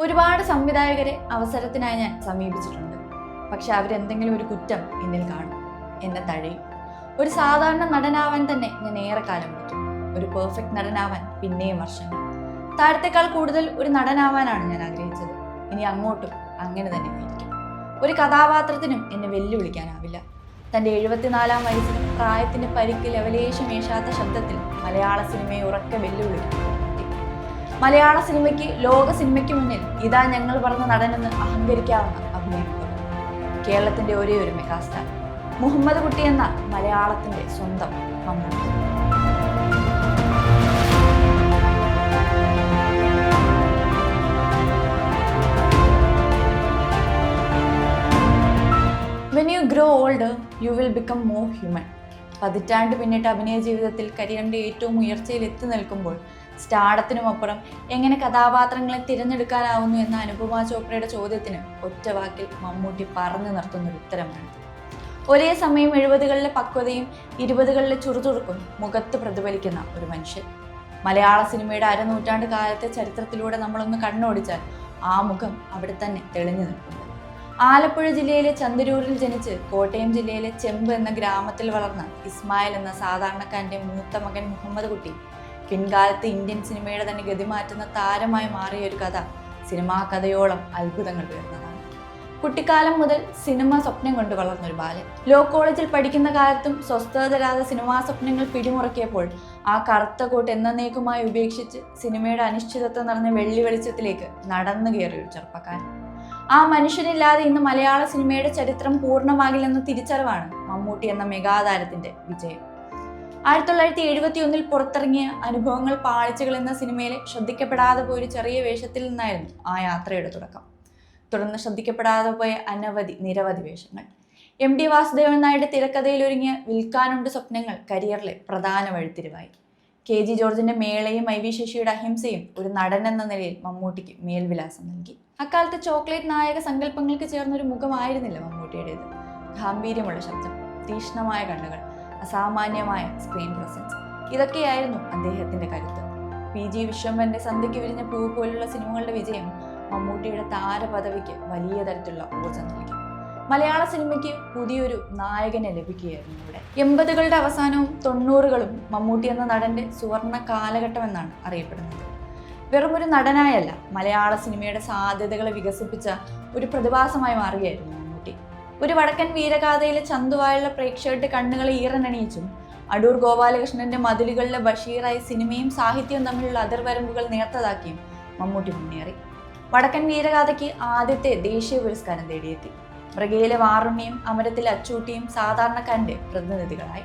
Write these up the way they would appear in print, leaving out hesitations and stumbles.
ഒരുപാട് സംവിധായകരെ അവസരത്തിനായി ഞാൻ സമീപിച്ചിട്ടുണ്ട്. പക്ഷെ അവരെന്തെങ്കിലും ഒരു കുറ്റം എന്നിൽ കാണും, എന്നെ തഴയും. ഒരു സാധാരണ നടനാവാൻ തന്നെ ഞാൻ ഏറെ കാലം എടുത്തു. ഒരു പെർഫെക്റ്റ് നടനാവാൻ പിന്നെയും വർഷങ്ങൾ. താരത്തെക്കാൾ കൂടുതൽ ഒരു നടനാവാനാണ് ഞാൻ ആഗ്രഹിച്ചത്. ഇനി അങ്ങോട്ടും അങ്ങനെ തന്നെ ആയിരിക്കും. ഒരു കഥാപാത്രത്തിനും എന്നെ വെല്ലുവിളിക്കാനാവില്ല. തൻ്റെ 74-ാം വയസ്സിലും പ്രായത്തിന്റെ പരിക്ക് ലവലേശം ഏശാത്ത ശബ്ദത്തിൽ മലയാള സിനിമയെ ഉറക്കെ വെല്ലുവിളിക്കും. മലയാള സിനിമയ്ക്ക്, ലോക സിനിമയ്ക്ക് മുന്നിൽ ഇതാ ഞങ്ങൾ പറഞ്ഞ നടനെന്ന് അഹങ്കരിക്കാവുന്ന അഭിനയമുള്ളത്. കേരളത്തിന്റെ ഒരേ ഒരു മെഗാസ്റ്റാർ മുഹമ്മദ് കുട്ടി എന്ന മലയാളത്തിന്റെ സ്വന്തം Mammootty. When you grow older, you will become more human. പതിറ്റാണ്ട് പിന്നിട്ട് അഭിനയ ജീവിതത്തിൽ കരിയറിന്റെ ഏറ്റവും ഉയർച്ചയിൽ എത്തി നിൽക്കുമ്പോൾ സ്റ്റാർഡത്തിനുമപ്പുറം എങ്ങനെ കഥാപാത്രങ്ങളെ തിരഞ്ഞെടുക്കാനാവുന്നു എന്ന അനുപമ ചോപ്രയുടെ ചോദ്യത്തിന് ഒറ്റ വാക്കിൽ മമ്മൂട്ടി പറഞ്ഞു നിർത്തുന്നൊരു ഉത്തരമാണ്. ഒരേ സമയം 70കളിലെ പക്വതയും 20കളിലെ ചുറുചുറുക്കും മുഖത്ത് പ്രതിഫലിക്കുന്ന ഒരു മനുഷ്യൻ. മലയാള സിനിമയുടെ അരനൂറ്റാണ്ട് കാലത്തെ ചരിത്രത്തിലൂടെ നമ്മളൊന്ന് കണ്ണോടിച്ചാൽ ആ മുഖം അവിടെ തന്നെ തെളിഞ്ഞു നിൽക്കുന്നു. ആലപ്പുഴ ജില്ലയിലെ ചന്ദരൂരിൽ ജനിച്ച് കോട്ടയം ജില്ലയിലെ ചെമ്പ് എന്ന ഗ്രാമത്തിൽ വളർന്ന ഇസ്മായിൽ എന്ന സാധാരണക്കാരന്റെ മൂത്ത മകൻ മുഹമ്മദ് കുട്ടി പിൻകാലത്ത് ഇന്ത്യൻ സിനിമയുടെ തന്നെ ഗതിമാറ്റുന്ന താരമായി മാറിയ ഒരു കഥ സിനിമാ കഥയോളം അത്ഭുതങ്ങൾ ഉയർന്നതാണ്. കുട്ടിക്കാലം മുതൽ സിനിമ സ്വപ്നം കൊണ്ട് വളർന്നൊരു ബാലൻ. ലോ കോളേജിൽ പഠിക്കുന്ന കാലത്തും സ്വസ്ഥത തരാതെ സിനിമാ സ്വപ്നങ്ങൾ പിടിമുറക്കിയപ്പോൾ ആ കറുത്ത കോട്ട് എന്നേക്കുമായി ഉപേക്ഷിച്ച് സിനിമയുടെ അനിശ്ചിതത്വം നിറഞ്ഞ വെള്ളി വെളിച്ചത്തിലേക്ക് നടന്നു കയറിയ ഒരു ചെറുപ്പക്കാരൻ. ആ മനുഷ്യനില്ലാതെ ഇന്ന് മലയാള സിനിമയുടെ ചരിത്രം പൂർണ്ണമാകില്ലെന്ന തിരിച്ചറിവാണ് മമ്മൂട്ടി എന്ന മെഗാതാരത്തിന്റെ വിജയം. 1971 പുറത്തിറങ്ങിയ അനുഭവങ്ങൾ പാളിച്ചകൾ എന്ന സിനിമയിലെ ശ്രദ്ധിക്കപ്പെടാതെ പോയൊരു ചെറിയ വേഷത്തിൽ നിന്നായിരുന്നു ആ യാത്രയുടെ തുടക്കം. തുടർന്ന് ശ്രദ്ധിക്കപ്പെടാതെ പോയ നിരവധി വേഷങ്ങൾ. MD വാസുദേവൻ നായരുടെ തിരക്കഥയിലൊരുങ്ങിയ വിൽക്കാനുണ്ട് സ്വപ്നങ്ങൾ കരിയറിലെ പ്രധാന വഴിത്തിരിവായി. KG ജോർജിന്റെ മേളയും IV ശശിയുടെ അഹിംസയും ഒരു നടൻ എന്ന നിലയിൽ മമ്മൂട്ടിക്ക് മേൽവിലാസം നൽകി. അക്കാലത്ത് ചോക്ലേറ്റ് നായക സങ്കല്പങ്ങൾക്ക് ചേർന്നൊരു മുഖമായിരുന്നില്ല മമ്മൂട്ടിയുടേത്. ഗാംഭീര്യമുള്ള ശബ്ദം, തീക്ഷ്ണമായ കണ്ണുകൾ, അസാമാന്യമായ സ്ക്രീൻ പ്രസൻസ്, ഇതൊക്കെയായിരുന്നു അദ്ദേഹത്തിന്റെ കരുത്ത്. PG വിശ്വംഭരന്റെ സന്ധ്യയ്ക്ക് വിരിഞ്ഞ പൂ പോലുള്ള സിനിമകളുടെ വിജയം മമ്മൂട്ടിയുടെ താരപദവിക്ക് വലിയ തരത്തിലുള്ള ഊർജ്ജം നൽകി. മലയാള സിനിമയ്ക്ക് പുതിയൊരു നായകനെ ലഭിക്കുകയായിരുന്നു ഇവിടെ. 80കളുടെ അവസാനവും 90കളും മമ്മൂട്ടി എന്ന നടന്റെ സുവർണ കാലഘട്ടമെന്നാണ് അറിയപ്പെടുന്നത്. വെറുമൊരു നടനായല്ല, മലയാള സിനിമയുടെ സാധ്യതകളെ വികസിപ്പിച്ച ഒരു പ്രതിഭാസമായി മാറുകയായിരുന്നു മമ്മൂട്ടി. ഒരു വടക്കൻ വീരഗാഥയിലെ ചന്തുവായുള്ള പ്രേക്ഷകരുടെ കണ്ണുകളെ ഈറനണിയിച്ചും അടൂർ ഗോപാലകൃഷ്ണന്റെ മതിലുകളിലെ ബഷീറായി സിനിമയും സാഹിത്യവും തമ്മിലുള്ള അതിർവരമ്പുകൾ നേർത്തതാക്കിയും മമ്മൂട്ടി മുന്നേറി. വടക്കൻ വീരഗാഥയ്ക്ക് ആദ്യത്തെ ദേശീയ പുരസ്കാരം തേടിയെത്തി. മൃഗയിലെ വാറുണ്ണിയും അമരത്തിലെ അച്ചൂട്ടിയും സാധാരണക്കാരന്റെ പ്രതിനിധികളായി.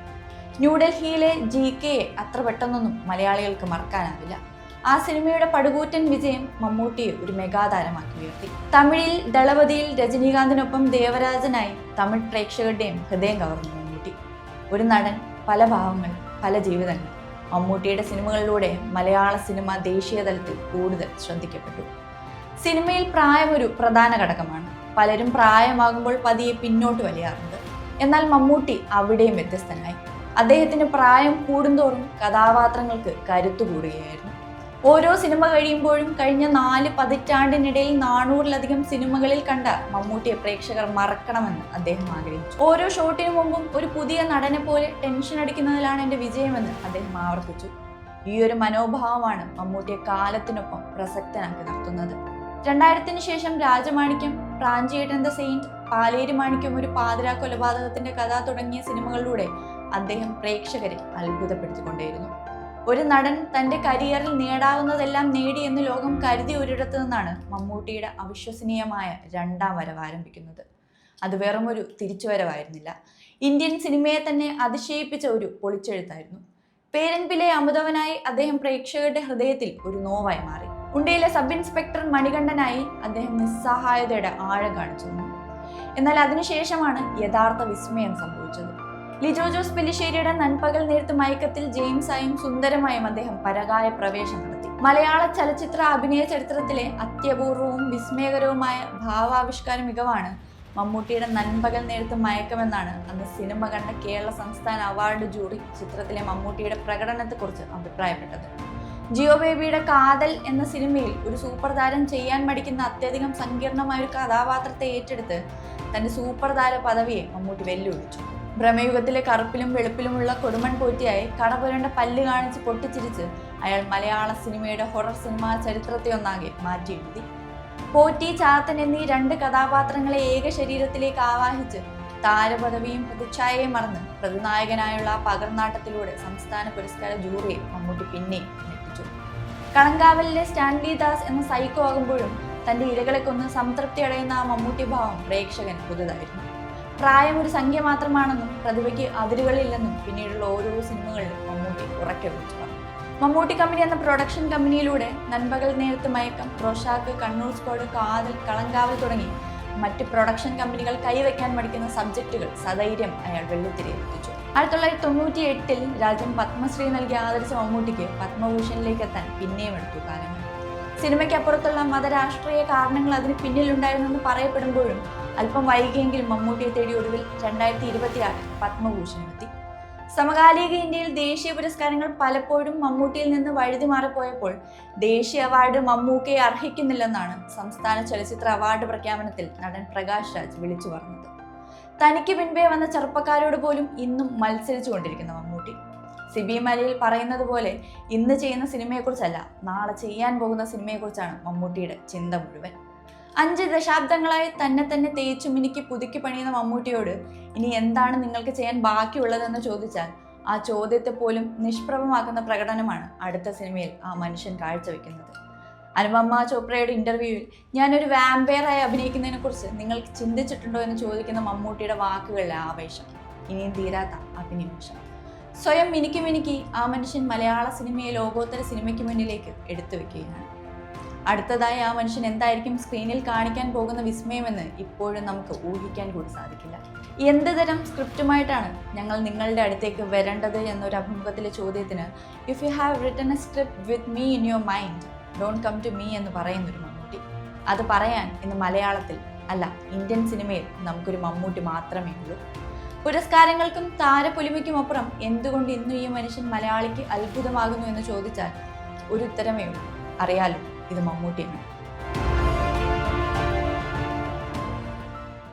ന്യൂഡൽഹിയിലെ GK അത്ര പെട്ടെന്നൊന്നും മലയാളികൾക്ക് മറക്കാനാവില്ല. ആ സിനിമയുടെ പടുകൂറ്റൻ വിജയം മമ്മൂട്ടിയെ ഒരു മെഗാതാരമാക്കി ഉയർത്തി. തമിഴിൽ ദളപതിയിൽ രജനീകാന്തിനൊപ്പം ദേവരാജനായി തമിഴ് പ്രേക്ഷകരുടെയും ഹൃദയം കവർന്നു മമ്മൂട്ടി. ഒരു നടൻ, പല ഭാവങ്ങൾ, പല ജീവിതങ്ങൾ. മമ്മൂട്ടിയുടെ സിനിമകളിലൂടെ മലയാള സിനിമ ദേശീയ തലത്തിൽ കൂടുതൽ ശ്രദ്ധിക്കപ്പെട്ടു. സിനിമയിൽ പ്രായം ഒരു പ്രധാന ഘടകമാണ്. പലരും പ്രായമാകുമ്പോൾ പതിയെ പിന്നോട്ട് വലിയാറുണ്ട്. എന്നാൽ മമ്മൂട്ടി അവിടെയും വ്യത്യസ്തനായി. അദ്ദേഹത്തിന് പ്രായം കൂടുന്തോറും കഥാപാത്രങ്ങൾക്ക് കരുത്തു കൂടുകയായിരുന്നു. ഓരോ സിനിമ കഴിയുമ്പോഴും കഴിഞ്ഞ 4 പതിറ്റാണ്ടിനിടയിൽ 400-ലധികം സിനിമകളിൽ കണ്ട മമ്മൂട്ടിയെ പ്രേക്ഷകർ മറക്കണമെന്ന് അദ്ദേഹം ആഗ്രഹിച്ചു. ഓരോ ഷോട്ടിനു മുമ്പും ഒരു പുതിയ നടനെ പോലെ ടെൻഷൻ അടിക്കുന്നതിലാണ് എൻ്റെ വിജയമെന്ന് അദ്ദേഹം ആവർത്തിച്ചു. ഈ ഒരു മനോഭാവമാണ് മമ്മൂട്ടിയെ കാലത്തിനൊപ്പം പ്രസക്തനാക്കി നിർത്തുന്നത്. 2000-ന് ശേഷം രാജമാണിക്യം, പ്രാഞ്ചിയേട്ടൻ ദ സെയിന്റ്, പാലേരി മാണിക്യം, ഒരു പാതിരാ കൊലപാതകത്തിന്റെ കഥ തുടങ്ങിയ സിനിമകളിലൂടെ അദ്ദേഹം പ്രേക്ഷകരെ അത്ഭുതപ്പെടുത്തിക്കൊണ്ടേയിരുന്നു. ഒരു നടൻ തന്റെ കരിയറിൽ നേടാവുന്നതെല്ലാം നേടി എന്ന് ലോകം കരുതി ഒരിടത്തു നിന്നാണ് മമ്മൂട്ടിയുടെ അവിശ്വസനീയമായ 2ാം വരവ് ആരംഭിക്കുന്നത്. അത് വെറുമൊരു തിരിച്ചുവരവായിരുന്നില്ല, ഇന്ത്യൻ സിനിമയെ തന്നെ അതിശയിപ്പിച്ച ഒരു പൊളിച്ചെഴുത്തായിരുന്നു. പേരൻപിലെ അമുതവനായി അദ്ദേഹം പ്രേക്ഷകരുടെ ഹൃദയത്തിൽ ഒരു നോവായി മാറി. ഉണ്ടയിലെ സബ് ഇൻസ്പെക്ടർ മണികണ്ഠനായി അദ്ദേഹം നിസ്സഹായതയുടെ ആഴം കാണിച്ചു. എന്നാൽ അതിനുശേഷമാണ് യഥാർത്ഥ വിസ്മയം സംഭവിച്ചത്. ലിജോ ജോസ് പെല്ലിശ്ശേരിയുടെ നൻപകൽ നേരത്ത് മയക്കത്തിൽ ജെയിംസായും സുന്ദരമായും അദ്ദേഹം പരകായ പ്രവേശം നടത്തി. മലയാള ചലച്ചിത്ര അഭിനയ ചരിത്രത്തിലെ അത്യപൂർവവും വിസ്മയകരവുമായ ഭാവാവിഷ്കാര മികവാണ് മമ്മൂട്ടിയുടെ നൻപകൽ നേരത്ത് മയക്കമെന്നാണ് അന്ന് സിനിമ കണ്ട കേരള സംസ്ഥാന അവാർഡ് ജൂറി ചിത്രത്തിലെ മമ്മൂട്ടിയുടെ പ്രകടനത്തെക്കുറിച്ച് അഭിപ്രായപ്പെട്ടത്. ജിയോ ബേബിയുടെ കാതൽ എന്ന സിനിമയിൽ ഒരു സൂപ്പർ താരം ചെയ്യാൻ മടിക്കുന്ന അത്യധികം സങ്കീർണമായ ഒരു കഥാപാത്രത്തെ ഏറ്റെടുത്ത് തന്റെ സൂപ്പർ താര പദവിയെ മമ്മൂട്ടി വെല്ലുവിളിച്ചു. ഭ്രമയുഗത്തിലെ കറുപ്പിലും വെളുപ്പിലുമുള്ള കൊടുമൺ പോറ്റിയായി കടപുരണ്ട പല്ല് കാണിച്ച് പൊട്ടിച്ചിരിച്ച് അയാൾ മലയാള സിനിമയുടെ ഹൊറർ സിനിമാ ചരിത്രത്തെ ഒന്നാകെ മാറ്റിയെഴുതി. പോറ്റി, ചാത്തൻ എന്നീ രണ്ട് കഥാപാത്രങ്ങളെ ഏക ശരീരത്തിലേക്ക് ആവാഹിച്ച് താരപദവിയും പ്രതിച്ഛായയും മറന്ന് പ്രതിനായകനായുള്ള പകർനാട്ടത്തിലൂടെ സംസ്ഥാന പുരസ്കാര ജൂറിയെ മമ്മൂട്ടി പിന്നെ ഞെട്ടിച്ചു. കളങ്കാവലിലെ സ്റ്റാൻലി ദാസ് എന്ന സൈക്കോ ആകുമ്പോഴും തന്റെ ഇരകളെ കൊന്ന് സംതൃപ്തി അടയുന്ന ആ മമ്മൂട്ടി ഭാവം പ്രേക്ഷകൻ പുതുതായിരുന്നു. പ്രായം ഒരു സംഖ്യ മാത്രമാണെന്നും പ്രതിഭയ്ക്ക് അതിരുകളില്ലെന്നും പിന്നീടുള്ള ഓരോ സിനിമകളിലും മമ്മൂട്ടി ഉറക്കെ വിളിച്ചു പറഞ്ഞു. മമ്മൂട്ടി കമ്പനി എന്ന പ്രൊഡക്ഷൻ കമ്പനിയിലൂടെ നൻപകൽ നേരത്ത് മയക്കം, റോഷാക്ക്, കണ്ണൂർ സ്ക്വാഡ്, കാതൽ, കളങ്കാവൽ തുടങ്ങി മറ്റ് പ്രൊഡക്ഷൻ കമ്പനികൾ കൈവയ്ക്കാൻ മടിക്കുന്ന സബ്ജക്റ്റുകൾ സധൈര്യം അയാൾ വെള്ളിത്തിരയെത്തിച്ചു. 1998 രാജ്യം പത്മശ്രീ നൽകി ആദരിച്ച മമ്മൂട്ടിക്ക് പത്മഭൂഷണിലേക്ക് എത്താൻ പിന്നെയും എടുത്തു കാലങ്ങൾ. സിനിമയ്ക്കപ്പുറത്തുള്ള മതരാഷ്ട്രീയ കാരണങ്ങൾ അതിന് പിന്നിലുണ്ടായിരുന്നെന്ന് പറയപ്പെടുമ്പോഴും അല്പം വൈകിയെങ്കിലും മമ്മൂട്ടിയെ തേടി ഒടുവിൽ 2026 പത്മഭൂഷൺ എത്തി. സമകാലിക ഇന്ത്യയിൽ ദേശീയ പുരസ്കാരങ്ങൾ പലപ്പോഴും മമ്മൂട്ടിയിൽ നിന്ന് വഴുതി മാറിപ്പോയപ്പോൾ ദേശീയ അവാർഡ് മമ്മൂക്കയെ അർഹിക്കുന്നില്ലെന്നാണ് സംസ്ഥാന ചലച്ചിത്ര അവാർഡ് പ്രഖ്യാപനത്തിൽ നടൻ പ്രകാശ് രാജ് വിളിച്ചു പറഞ്ഞത്. തനിക്ക് പിൻപേ വന്ന ചെറുപ്പക്കാരോട് പോലും ഇന്നും മത്സരിച്ചു കൊണ്ടിരിക്കുന്ന മമ്മൂട്ടി സിബി മലയിൽ പറയുന്നത് പോലെ ഇന്ന് ചെയ്യുന്ന സിനിമയെക്കുറിച്ചല്ല, നാളെ ചെയ്യാൻ പോകുന്ന സിനിമയെക്കുറിച്ചാണ് മമ്മൂട്ടിയുടെ ചിന്ത മുഴുവൻ. 5 ദശാബ്ദങ്ങളായി തന്നെ തേച്ചു മിനുക്കി പുതുക്കി പണിയുന്ന മമ്മൂട്ടിയോട് ഇനി എന്താണ് നിങ്ങൾക്ക് ചെയ്യാൻ ബാക്കിയുള്ളതെന്ന് ചോദിച്ചാൽ ആ ചോദ്യത്തെ പോലും നിഷ്പ്രഭമാക്കുന്ന പ്രകടനമാണ് അടുത്ത സിനിമയിൽ ആ മനുഷ്യൻ കാഴ്ചവെക്കുന്നത്. അനുപമ ചോപ്രയുടെ ഇന്റർവ്യൂവിൽ ഞാനൊരു വാമ്പയറായി അഭിനയിക്കുന്നതിനെ കുറിച്ച് നിങ്ങൾ ചിന്തിച്ചിട്ടുണ്ടോ എന്ന് ചോദിക്കുന്ന മമ്മൂട്ടിയുടെ വാക്കുകളിലെ ആവേശം, ഇനിയും തീരാത്ത അഭിനിവേശം. സ്വയം മിനുക്കി ആ മനുഷ്യൻ മലയാള സിനിമയെ ലോകോത്തര സിനിമയ്ക്ക് മുന്നിലേക്ക് എടുത്തു വെക്കുകയാണ്. അടുത്തതായി ആ മനുഷ്യൻ എന്തായിരിക്കും സ്ക്രീനിൽ കാണിക്കാൻ പോകുന്ന വിസ്മയമെന്ന് ഇപ്പോഴും നമുക്ക് ഊഹിക്കാൻ കൂടി സാധിക്കില്ല. എന്ത് തരം സ്ക്രിപ്റ്റുമായിട്ടാണ് ഞങ്ങൾ നിങ്ങളുടെ അടുത്തേക്ക് വരേണ്ടത് എന്നൊരു അഭിമുഖത്തിലെ ചോദ്യത്തിന് if you have written a script with me in your mind don't come to me എന്ന് പറയുന്നൊരു മമ്മൂട്ടി. അത് പറയാൻ ഇന്ന് മലയാളത്തിൽ അല്ല, ഇന്ത്യൻ സിനിമയിൽ നമുക്കൊരു മമ്മൂട്ടി മാത്രമേ ഉള്ളൂ. പുരസ്കാരങ്ങൾക്കും താരപ്പൊലിമയ്ക്കുമപ്പുറം എന്തുകൊണ്ട് ഇന്നും ഈ മനുഷ്യൻ മലയാളിക്ക് അത്ഭുതമാകുന്നു എന്ന് ചോദിച്ചാൽ ഒരു ഉത്തരമേ ഉള്ളൂ, അറിയാലോ, ഇത് മമ്മൂട്ടിയാണ്.